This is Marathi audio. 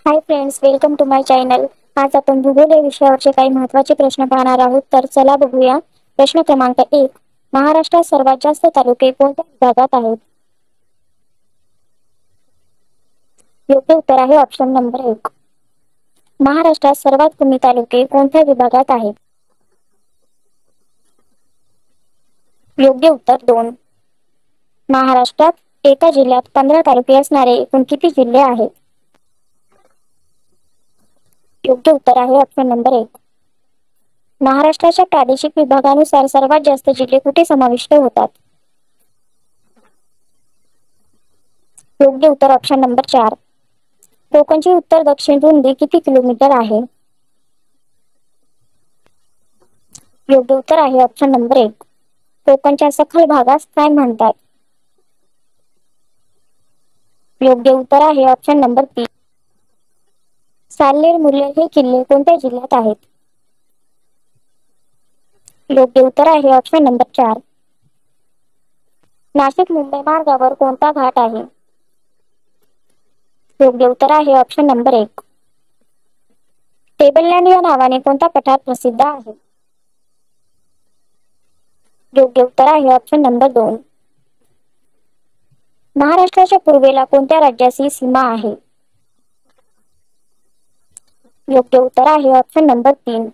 High friends, welcome to my channel. आज आपण भूगोल या विषयावरचे काही महत्त्वाचे प्रश्न पाहणार आहोत. तर चला बघूया. प्रश्न क्रमांक 1. महाराष्ट्रात सर्वात जास्त तालुके कोणत्या विभागात आहेत? योग्य उत्तर आहे ऑप्शन नंबर 1. महाराष्ट्रात सर्वात कमी तालुके कोणत्या विभागात आहेत? योग्य उत्तर 2. महाराष्ट्रात एका जिल्ह्यात 15 तालुके असणारे एकूण किती जिल्हे आहेत? योग्य उत्तर आहे ऑप्शन नंबर 1. महाराष्ट्राच्या प्रादेशिक विभागानुसार सर्वात जास्त जिल्हे कुठे समाविष्ट होतात? योग्य उत्तर ऑप्शन नंबर 4. कोकणची उत्तर दक्षिण रुंदी किती किलोमीटर आहे? योग्य उत्तर आहे ऑप्शन नंबर 1. कोकणच्या सखल भागास काय म्हणतात? योग्य उत्तर आहे ऑप्शन नंबर 3. साल्हेर मुर्ले हे किल्ले कोणत्या जिल्ह्यात आहेत? योग्य उत्तर आहे ऑप्शन नंबर 4. नाशिक मुंबई मार्गावर कोणता घाट आहे? योग्य उत्तर आहे ऑप्शन नंबर 1. टेबललँड या नावाने कोणता पठार प्रसिद्ध आहे? योग्य उत्तर आहे ऑप्शन नंबर 2. महाराष्ट्राच्या पूर्वेला कोणत्या राज्याची सीमा आहे? योग्य उत्तर आहे ऑप्शन नंबर 3.